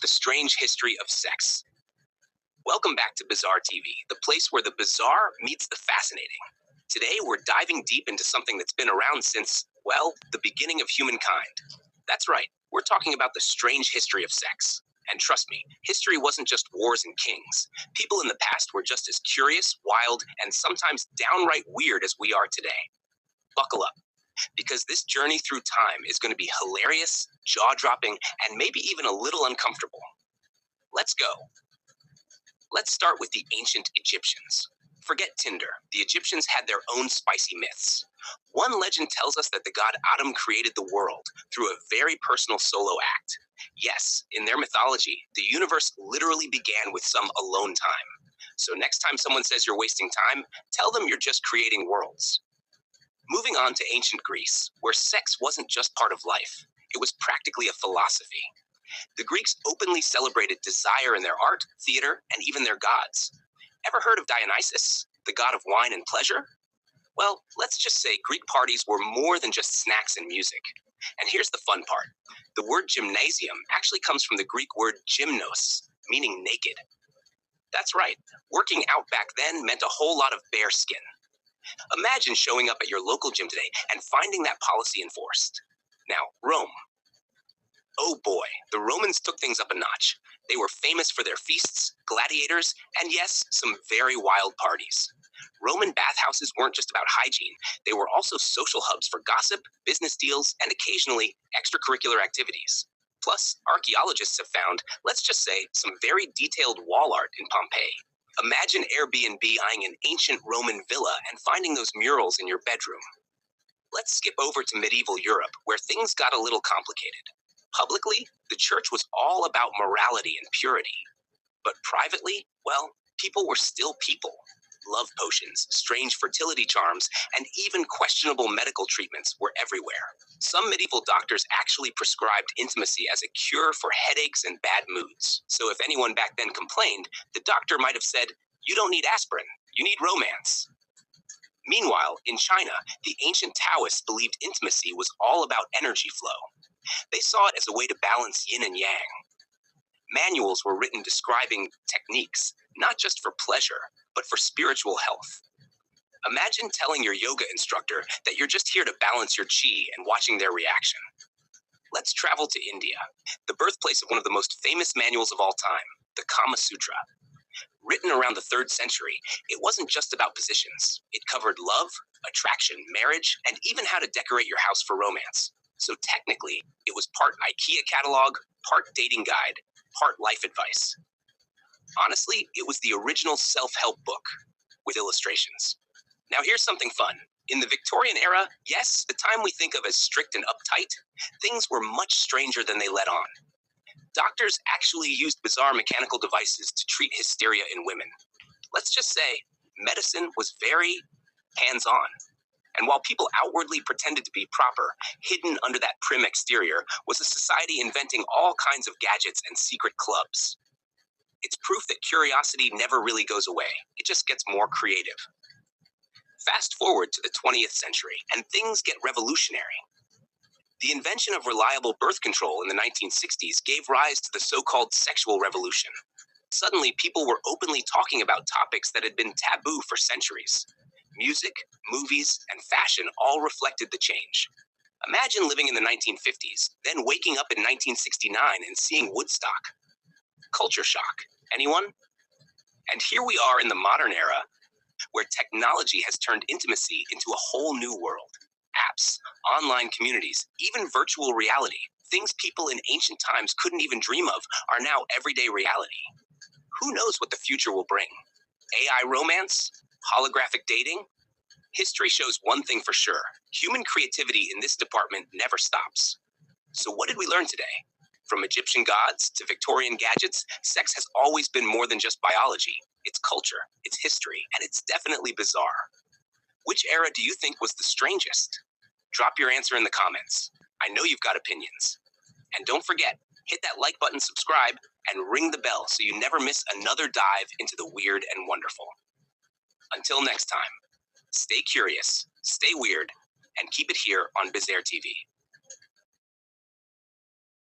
the strange history of sex. Welcome back to Bizarre TV, the place where the bizarre meets the fascinating. Today, we're diving deep into something that's been around since, well, the beginning of humankind. That's right, we're talking about the strange history of sex. And trust me, history wasn't just wars and kings. People in the past were just as curious, wild, and sometimes downright weird as we are today. Buckle up, because this journey through time is going to be hilarious, jaw-dropping, and maybe even a little uncomfortable. Let's go. Let's start with the ancient Egyptians. Forget Tinder. The Egyptians had their own spicy myths. One legend tells us that the god Adam created the world through a very personal solo act. Yes, in their mythology, the universe literally began with some alone time. So next time someone says you're wasting time, tell them you're just creating worlds. Moving on to ancient Greece, where sex wasn't just part of life. It was practically a philosophy. The Greeks openly celebrated desire in their art, theater, and even their gods. Ever heard of Dionysus, the god of wine and pleasure? Well, let's just say Greek parties were more than just snacks and music. And here's the fun part. The word gymnasium actually comes from the Greek word gymnos, meaning naked. That's right, working out back then meant a whole lot of bare skin. Imagine showing up at your local gym today and finding that policy enforced. Now, Rome. Oh boy, the Romans took things up a notch. They were famous for their feasts, gladiators, and yes, some very wild parties. Roman bathhouses weren't just about hygiene. They were also social hubs for gossip, business deals, and occasionally extracurricular activities. Plus, archaeologists have found, let's just say, some very detailed wall art in Pompeii. Imagine Airbnb eyeing an ancient Roman villa and finding those murals in your bedroom. Let's skip over to medieval Europe, where things got a little complicated. Publicly, the church was all about morality and purity. But privately, well, people were still people. Love potions, strange fertility charms, and even questionable medical treatments were everywhere. Some medieval doctors actually prescribed intimacy as a cure for headaches and bad moods. So if anyone back then complained, the doctor might have said, "You don't need aspirin, you need romance." Meanwhile, in China, the ancient Taoists believed intimacy was all about energy flow. They saw it as a way to balance yin and yang. Manuals were written describing techniques, not just for pleasure, but for spiritual health. Imagine telling your yoga instructor that you're just here to balance your chi and watching their reaction. Let's travel to India, the birthplace of one of the most famous manuals of all time, the Kama Sutra. Written around the 3rd century, it wasn't just about positions. It covered love, attraction, marriage, and even how to decorate your house for romance. So technically, it was part IKEA catalog, part dating guide, part life advice. Honestly, it was the original self-help book with illustrations. Now here's something fun. In the Victorian era, yes, the time we think of as strict and uptight, things were much stranger than they let on. Doctors actually used bizarre mechanical devices to treat hysteria in women. Let's just say, medicine was very hands-on. And while people outwardly pretended to be proper, hidden under that prim exterior was a society inventing all kinds of gadgets and secret clubs. It's proof that curiosity never really goes away. It just gets more creative. Fast forward to the 20th century, and things get revolutionary. The invention of reliable birth control in the 1960s gave rise to the so-called sexual revolution. Suddenly, people were openly talking about topics that had been taboo for centuries. Music, movies, and fashion all reflected the change. Imagine living in the 1950s, then waking up in 1969 and seeing Woodstock. Culture shock. Anyone? And here we are in the modern era, where technology has turned intimacy into a whole new world. Apps, online communities, even virtual reality, things people in ancient times couldn't even dream of, are now everyday reality. Who knows what the future will bring? AI romance? Holographic dating? History shows one thing for sure. Human creativity in this department never stops. So what did we learn today? From Egyptian gods to Victorian gadgets, sex has always been more than just biology. It's culture, it's history, and it's definitely bizarre. Which era do you think was the strangest? Drop your answer in the comments. I know you've got opinions. And don't forget, hit that like button, subscribe, and ring the bell so you never miss another dive into the weird and wonderful. Until next time, stay curious, stay weird, and keep it here on Bizarre TV.